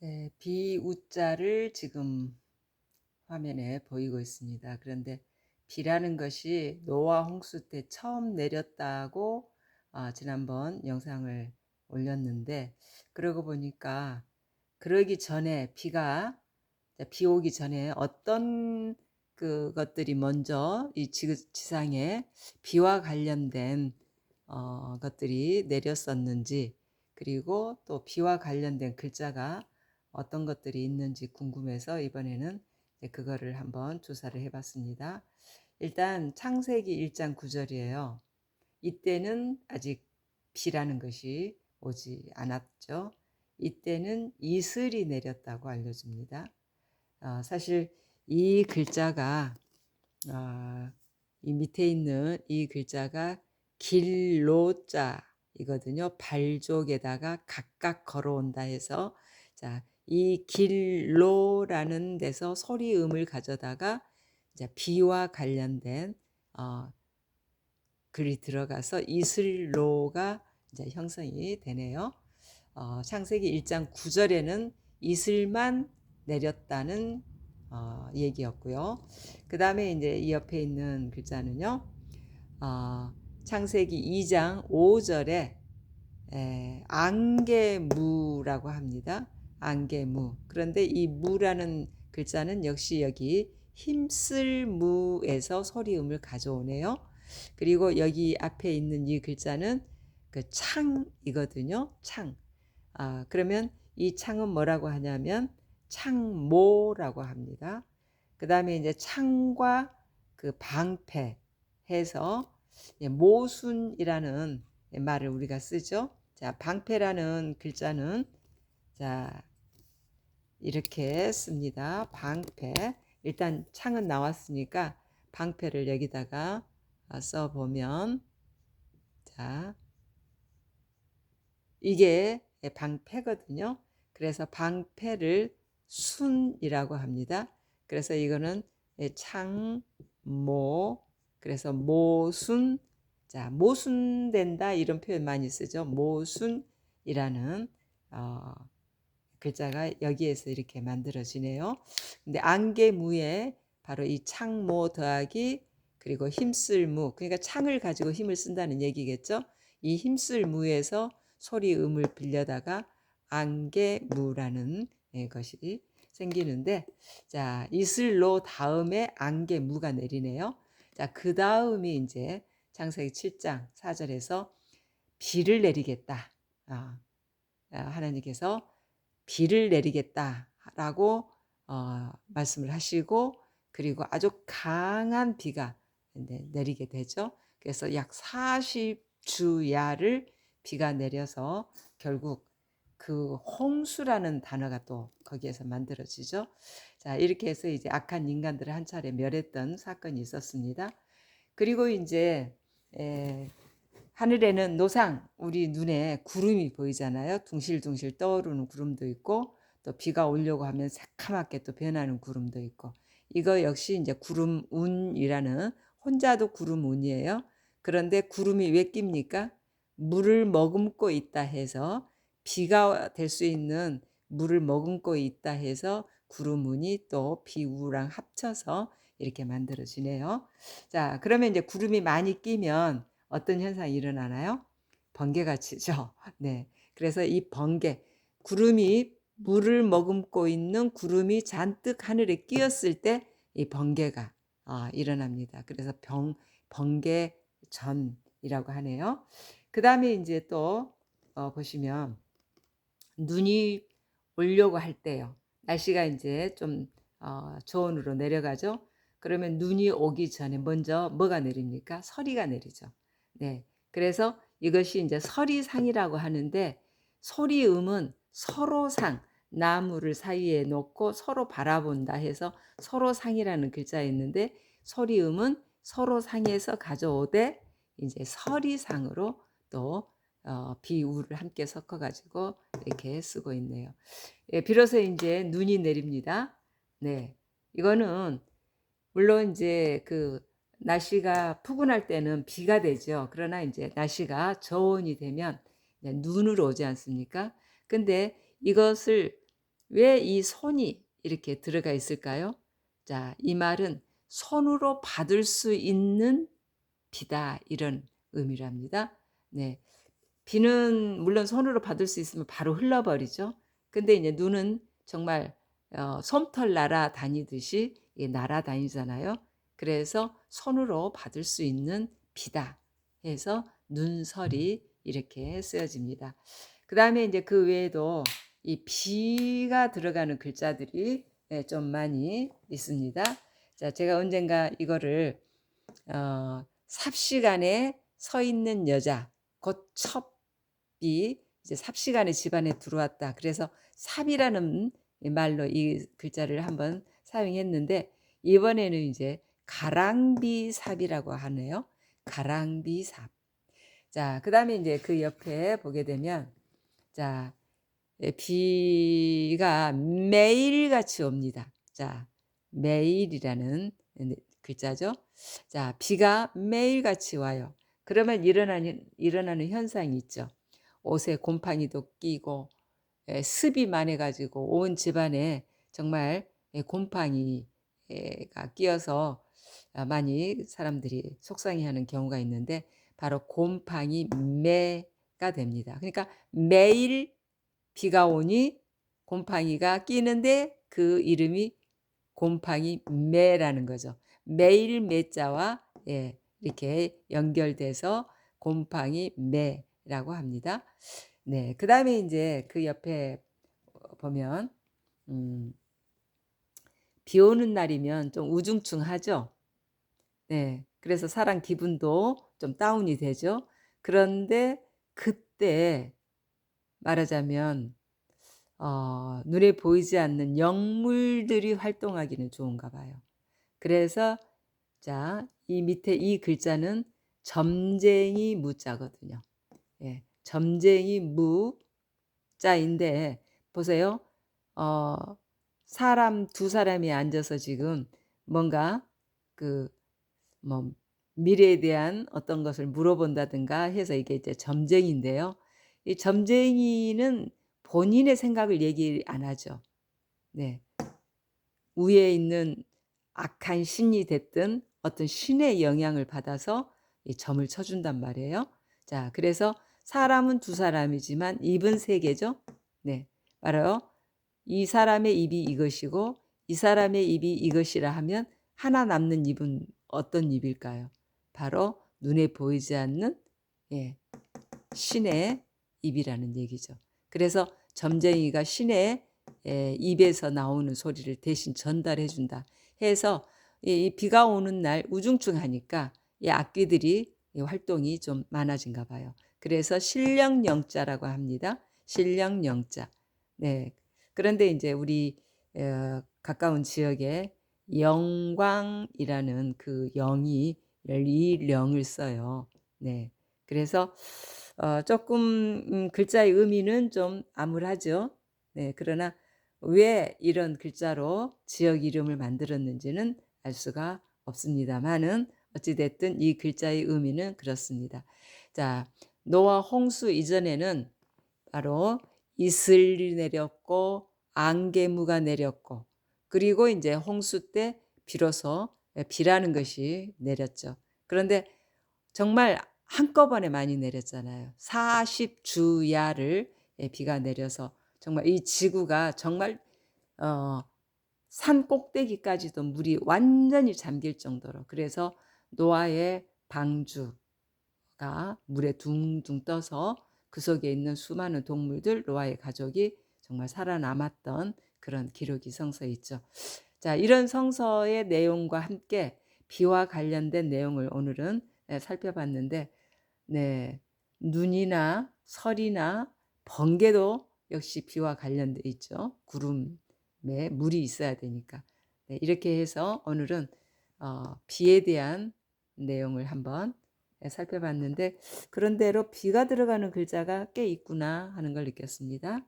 네, 비우자를 지금 화면에 보이고 있습니다. 그런데 비라는 것이 노아 홍수 때 처음 내렸다고 지난번 영상을 올렸는데, 그러고 보니까 그러기 전에 비 오기 전에 어떤 그것들이 먼저 이 지상에 비와 관련된 것들이 내렸었는지, 그리고 또 비와 관련된 글자가 어떤 것들이 있는지 궁금해서 이번에는 그거를 한번 조사를 해봤습니다. 일단 창세기 1장 9절이에요. 이때는 아직 비라는 것이 오지 않았죠. 이때는 이슬이 내렸다고 알려줍니다. 사실 이 글자가 이 밑에 있는 이 글자가 길로자이거든요. 발족에다가 각각 걸어온다 해서, 이 길로라는 데서 소리음을 가져다가 이제 비와 관련된 글이 들어가서 이슬로가 이제 형성이 되네요. 창세기 1장 9절에는 이슬만 내렸다는 얘기였고요. 그 다음에 이제 이 옆에 있는 글자는요, 창세기 2장 5절에 안개무라고 합니다. 안개무. 그런데 이 무라는 글자는 역시 여기 힘쓸 무에서 소리음을 가져오네요. 그리고 여기 앞에 있는 이 글자는 그 창이거든요. 창. 그러면 이 창은 뭐라고 하냐면 창모라고 합니다. 그 다음에 이제 창과 그 방패 해서 모순이라는 말을 우리가 쓰죠. 자, 방패라는 글자는 자, 이렇게 씁니다. 방패. 일단 창은 나왔으니까 방패를 여기다가 써보면, 자, 이게 방패거든요. 그래서 방패를 순이라고 합니다. 그래서 이거는 창모, 그래서 모순, 자, 모순된다 이런 표현 많이 쓰죠. 모순이라는 글자가 여기에서 이렇게 만들어지네요. 근데 안개무에 바로 이 창모 더하기 그리고 힘쓸무, 그러니까 창을 가지고 힘을 쓴다는 얘기겠죠. 이 힘쓸무에서 소리음을 빌려다가 안개무라는 것이 생기는데, 자, 이슬로 다음에 안개무가 내리네요. 자, 그 다음이 이제 창세기 7장 4절에서 비를 내리겠다. 하나님께서 비를 내리겠다라고 말씀을 하시고, 그리고 아주 강한 비가 내리게 되죠. 그래서 약 40주야를 비가 내려서 결국 그 홍수라는 단어가 또 거기에서 만들어지죠. 자, 이렇게 해서 이제 악한 인간들을 한 차례 멸했던 사건이 있었습니다. 그리고 이제 하늘에는 노상, 우리 눈에 구름이 보이잖아요. 둥실둥실 떠오르는 구름도 있고, 또 비가 오려고 하면 새카맣게 또 변하는 구름도 있고, 이거 역시 이제 구름운이라는, 혼자도 구름운이에요. 그런데 구름이 왜 낍니까? 물을 머금고 있다 해서, 비가 될 수 있는 물을 머금고 있다 해서 구름운이 또 비우랑 합쳐서 이렇게 만들어지네요. 자, 그러면 이제 구름이 많이 끼면 어떤 현상이 일어나나요? 번개가 치죠. 네. 그래서 이 번개, 구름이 물을 머금고 있는 구름이 잔뜩 하늘에 끼었을 때 이 번개가 일어납니다. 그래서 번개전이라고 하네요. 그 다음에 이제 또 보시면 눈이 오려고 할 때요. 날씨가 이제 좀 저온으로 내려가죠. 그러면 눈이 오기 전에 먼저 뭐가 내립니까? 서리가 내리죠. 네. 그래서 이것이 이제 서리상이라고 하는데, 소리음은 서로상, 나무를 사이에 놓고 서로 바라본다 해서 서로상이라는 글자가 있는데, 소리음은 서로상에서 가져오되 이제 서리상으로 또 비우를 함께 섞어 가지고 이렇게 쓰고 있네요. 비로소 이제 눈이 내립니다. 네. 이거는 물론 이제 그 날씨가 푸근할 때는 비가 되죠. 그러나 이제 날씨가 저온이 되면 눈으로 오지 않습니까? 근데 이것을 왜 이 손이 이렇게 들어가 있을까요? 자, 이 말은 손으로 받을 수 있는 비다 이런 의미랍니다. 네. 비는 물론 손으로 받을 수 있으면 바로 흘러버리죠. 근데 이제 눈은 정말 솜털 날아다니듯이 날아다니잖아요. 그래서 손으로 받을 수 있는 비다 해서 눈설이 이렇게 쓰여집니다. 그다음에 이제 그 외에도 이 비가 들어가는 글자들이 좀 많이 있습니다. 자, 제가 언젠가 이거를 삽시간에 서 있는 여자, 곧 첩이 이제 삽시간에 집안에 들어왔다. 그래서 삽이라는 말로 이 글자를 한번 사용했는데 이번에는 이제 가랑비삽이라고 하네요. 가랑비삽. 자, 그다음에 이제 그 옆에 보게 되면 자, 비가 매일같이 옵니다. 자, 매일이라는 글자죠. 자, 비가 매일같이 와요. 그러면 일어나는 현상이 있죠. 옷에 곰팡이도 끼고 습이 많아 가지고 온 집안에 정말 곰팡이가 끼어서 많이 사람들이 속상해하는 경우가 있는데 바로 곰팡이매가 됩니다. 그러니까 매일 비가 오니 곰팡이가 끼는데 그 이름이 곰팡이매라는 거죠. 매일 매자와 이렇게 연결돼서 곰팡이매라고 합니다. 네. 그다음에 인제 그 옆에 보면 음 비 오는 날이면 좀 우중충하죠. 네. 그래서 사람 기분도 좀 다운이 되죠. 그런데 그때 말하자면 눈에 보이지 않는 영물들이 활동하기는 좋은가 봐요. 그래서 자, 이 밑에 이 글자는 점쟁이 무자거든요. 예. 점쟁이 무자인데 보세요. 어 사람 두 사람이 앉아서 지금 뭔가 그 뭐 미래에 대한 어떤 것을 물어본다든가 해서 이게 이제 점쟁이인데요. 이 점쟁이는 본인의 생각을 얘기 안 하죠. 네. 위에 있는 악한 신이 됐든 어떤 신의 영향을 받아서 이 점을 쳐 준단 말이에요. 자, 그래서 사람은 두 사람이지만 입은 세 개죠. 네. 바로 이 사람의 입이 이것이고 이 사람의 입이 이것이라 하면 하나 남는 입은 어떤 입일까요? 바로 눈에 보이지 않는 예, 신의 입이라는 얘기죠. 그래서 점쟁이가 신의 입에서 나오는 소리를 대신 전달해 준다 해서 이 비가 오는 날 우중충하니까 이 악귀들이 이 활동이 좀 많아진가 봐요. 그래서 신령영자라고 합니다. 신령영자. 네. 그런데 이제 우리 가까운 지역에 영광이라는 그 영이 이 령을 써요. 네. 그래서 쪼끔 글자의 의미는 좀 암울하죠. 네. 그러나 왜 이런 글자로 지역 이름을 만들었는지는 알 수가 없습니다마는 어찌 됐든 이 글자의 의미는 그렇습니다. 자, 노아 홍수 이전에는 바로 이슬이 내렸고 안개무가 내렸고 그리고 인제 홍수 때 비로소 비라는 것이 내렸죠. 그런데 정말 한꺼번에 많이 내렸잖아요. 40 주야를 비가 내려서 정말 이 지구가 정말 어 산 꼭대기까지도 물이 완전히 잠길 정도로 그래서 노아의 방주가 물에 둥둥 떠서 그 속에 있는 수많은 동물들 노아의 가족이 정말 살아남았던 그런 기록이 성서에 있죠. 자, 이런 성서의 내용과 함께 비와 관련된 내용을 오늘은 살펴봤는데 네. 눈이나 설이나 번개도 역시 비와 관련돼 있죠. 구름에 물이 있어야 되니까. 네, 이렇게 해서 오늘은 비에 대한 내용을 한번 살펴봤는데 그런대로 비가 들어가는 글자가 꽤 있구나 하는 걸 느꼈습니다.